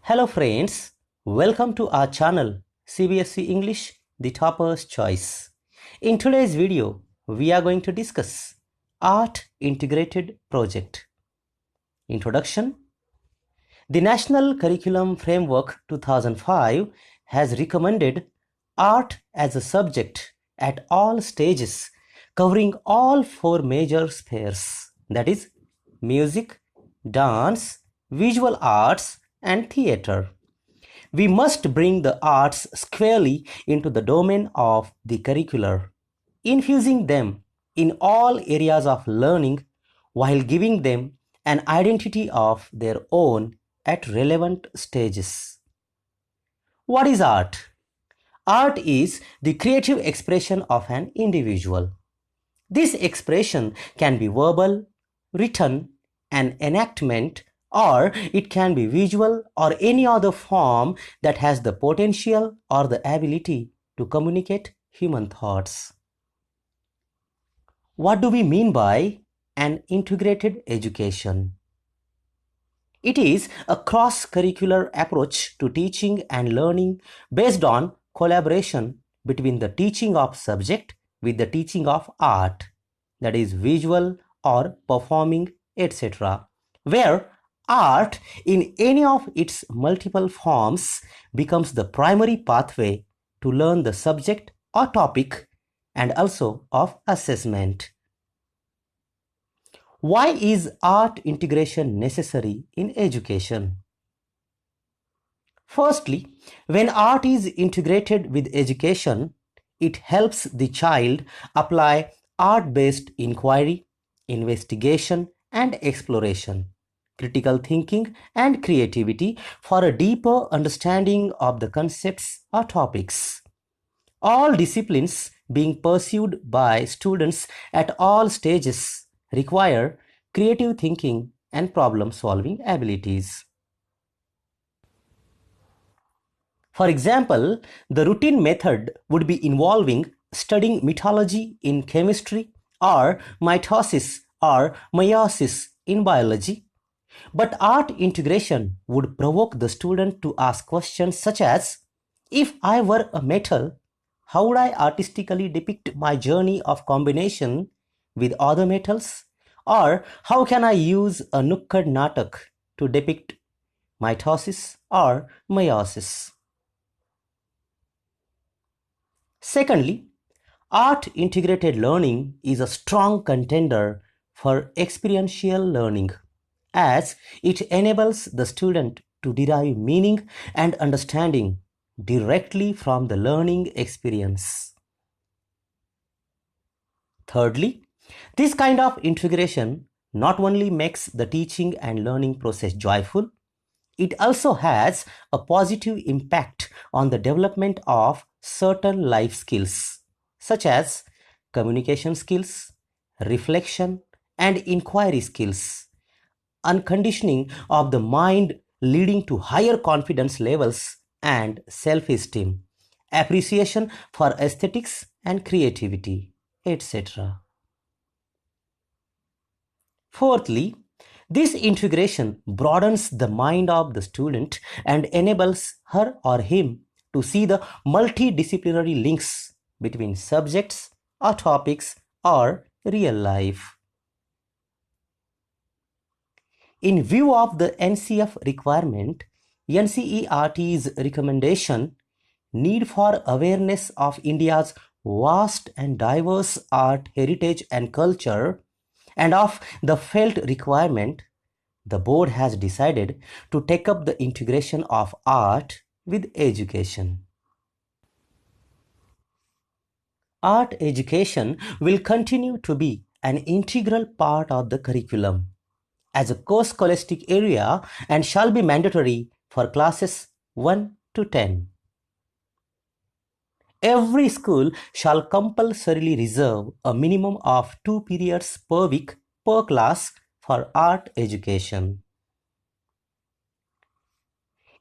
Hello friends, welcome to our channel CBSE English, the Topper's Choice. In today's video, we are going to discuss Art Integrated Project. Introduction. The National Curriculum Framework 2005 has recommended art as a subject at all stages, covering all four major spheres, that is, music, dance, visual arts, and theatre. We must bring the arts squarely into the domain of the curricular, infusing them in all areas of learning while giving them an identity of their own at relevant stages. What is art? Art is the creative expression of an individual. This expression can be verbal, written, an enactment, or it can be visual or any other form that has the potential or the ability to communicate human thoughts. What do we mean by an integrated education? It is a cross-curricular approach to teaching and learning based on collaboration between the teaching of subject with the teaching of art, that is visual or performing, etc., where art in any of its multiple forms becomes the primary pathway to learn the subject or topic and also of assessment. Why is art integration necessary in education? Firstly, when art is integrated with education, it helps the child apply art-based inquiry, investigation and exploration, critical thinking and creativity for a deeper understanding of the concepts or topics. All disciplines being pursued by students at all stages require creative thinking and problem-solving abilities. For example, the routine method would be involving studying mythology in chemistry or mitosis or meiosis in biology. But art integration would provoke the student to ask questions such as, if I were a metal, how would I artistically depict my journey of combination with other metals? Or how can I use a Nukkad Natak to depict mitosis or meiosis? Secondly, art integrated learning is a strong contender for experiential learning, as it enables the student to derive meaning and understanding directly from the learning experience. Thirdly, this kind of integration not only makes the teaching and learning process joyful, it also has a positive impact on the development of certain life skills, such as communication skills, reflection, and inquiry skills, unconditioning of the mind leading to higher confidence levels and self-esteem, appreciation for aesthetics and creativity, etc. Fourthly, this integration broadens the mind of the student and enables her or him to see the multidisciplinary links between subjects or topics or real life. In view of the NCF requirement, NCERT's recommendation, need for awareness of India's vast and diverse art heritage and culture, and of the felt requirement, the board has decided to take up the integration of art with education. Art education will continue to be an integral part of the curriculum as a co-scholastic area and shall be mandatory for classes 1 to 10. Every school shall compulsorily reserve a minimum of 2 periods per week per class for art education.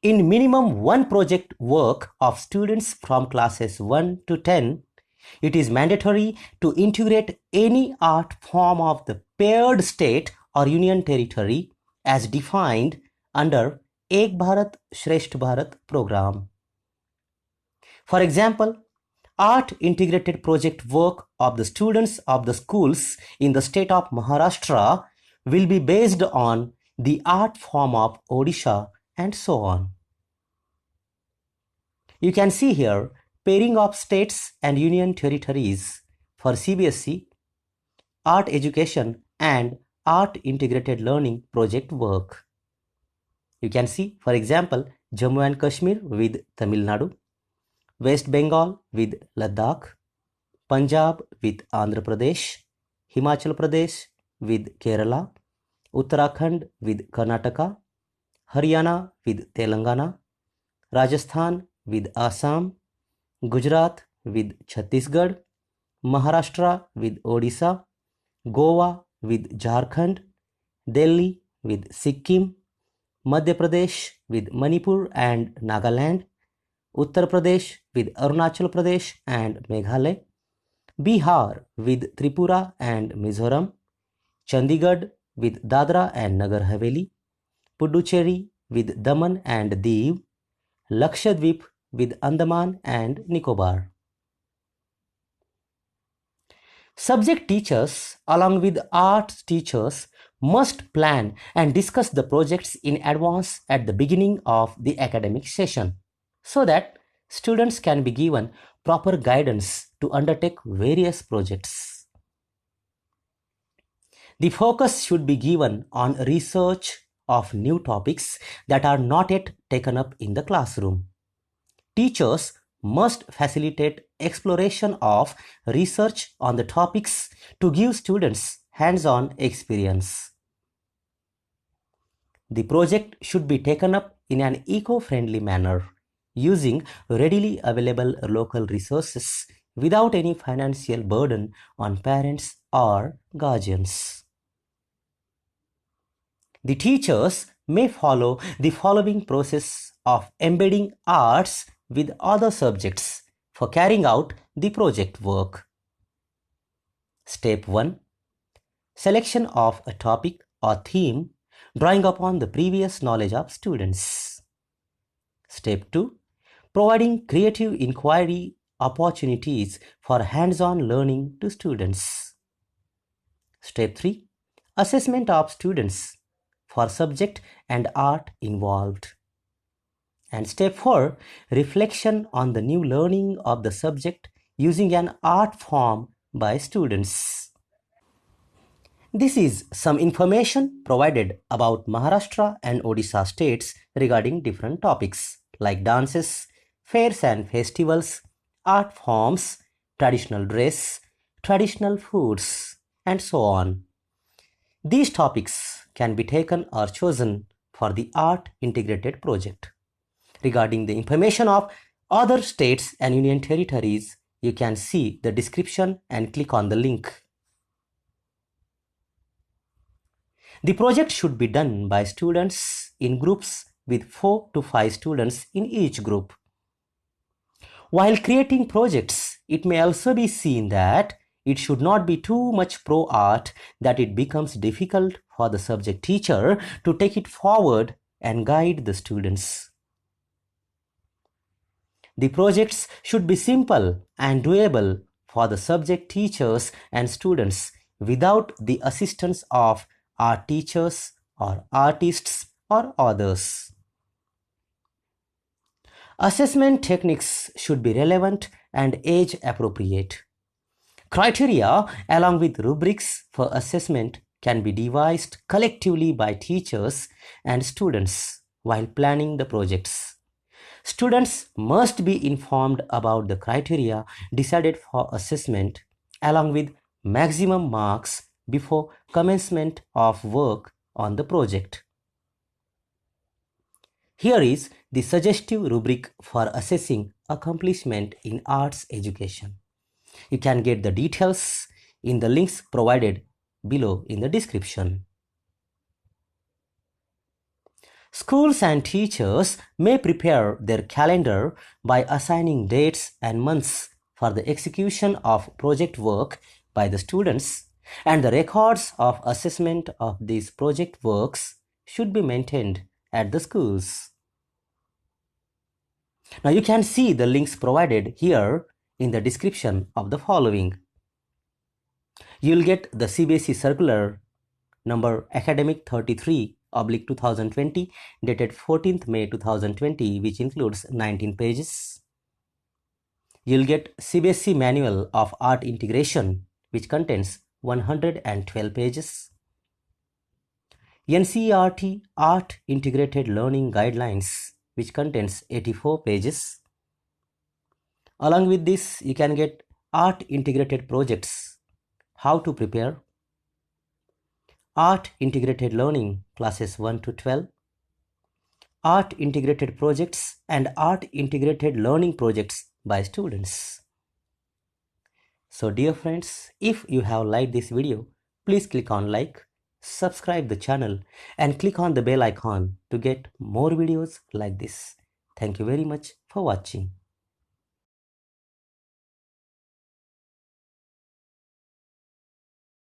In minimum one project work of students from classes 1 to 10, it is mandatory to integrate any art form of the paired state or union territory as defined under Ek Bharat Shresth Bharat program. For example, art integrated project work of the students of the schools in the state of Maharashtra will be based on the art form of Odisha and so on. You can see here pairing of states and union territories for CBSE, art education and art integrated learning project work. You can see, for example, Jammu and Kashmir with Tamil Nadu, West Bengal with Ladakh, Punjab with Andhra Pradesh, Himachal Pradesh with Kerala, Uttarakhand with Karnataka, Haryana with Telangana, Rajasthan with Assam, Gujarat with Chhattisgarh, Maharashtra with Odisha, Goa with Jharkhand, Delhi with Sikkim, Madhya Pradesh with Manipur and Nagaland, Uttar Pradesh with Arunachal Pradesh and Meghalaya, Bihar with Tripura and Mizoram, Chandigarh with Dadra and Nagar Haveli, Puducherry with Daman and Diu, Lakshadweep with Andaman and Nicobar. Subject teachers along with art teachers must plan and discuss the projects in advance at the beginning of the academic session so that students can be given proper guidance to undertake various projects. The focus should be given on research of new topics that are not yet taken up in the classroom. Teachers must facilitate exploration of research on the topics to give students hands-on experience. The project should be taken up in an eco-friendly manner, using readily available local resources without any financial burden on parents or guardians. The teachers may follow the following process of embedding arts with other subjects for carrying out the project work. Step 1. Selection of a topic or theme drawing upon the previous knowledge of students. Step 2. Providing creative inquiry opportunities for hands-on learning to students. Step 3. Assessment of students for subject and art involved. And step 4, reflection on the new learning of the subject using an art form by students. This is some information provided about Maharashtra and Odisha states regarding different topics like dances, fairs and festivals, art forms, traditional dress, traditional foods, and so on. These topics can be taken or chosen for the art integrated project. Regarding the information of other states and union territories, you can see the description and click on the link. The project should be done by students in groups with 4 to 5 students in each group. While creating projects, it may also be seen that it should not be too much pro-art that it becomes difficult for the subject teacher to take it forward and guide the students. The projects should be simple and doable for the subject teachers and students without the assistance of art teachers or artists or others. Assessment techniques should be relevant and age appropriate. Criteria along with rubrics for assessment can be devised collectively by teachers and students while planning the projects. Students must be informed about the criteria decided for assessment along with maximum marks before commencement of work on the project. Here is the suggestive rubric for assessing accomplishment in arts education. You can get the details in the links provided below in the description. Schools and teachers may prepare their calendar by assigning dates and months for the execution of project work by the students, and the records of assessment of these project works should be maintained at the schools. Now you can see the links provided here in the description of the following. You'll get the CBSE circular number academic 33/2020 dated 14th May 2020, which includes 19 pages. You'll get CBSE manual of art integration, which contains 112 pages. NCERT Art Integrated Learning Guidelines, which contains 84 pages. Along with this, you can get Art Integrated Projects, how to prepare, Art Integrated Learning classes 1 to 12, Art Integrated Projects and Art Integrated Learning Projects by students. So dear friends, if you have liked this video, please click on like, subscribe the channel and click on the bell icon to get more videos like this. Thank you very much for watching.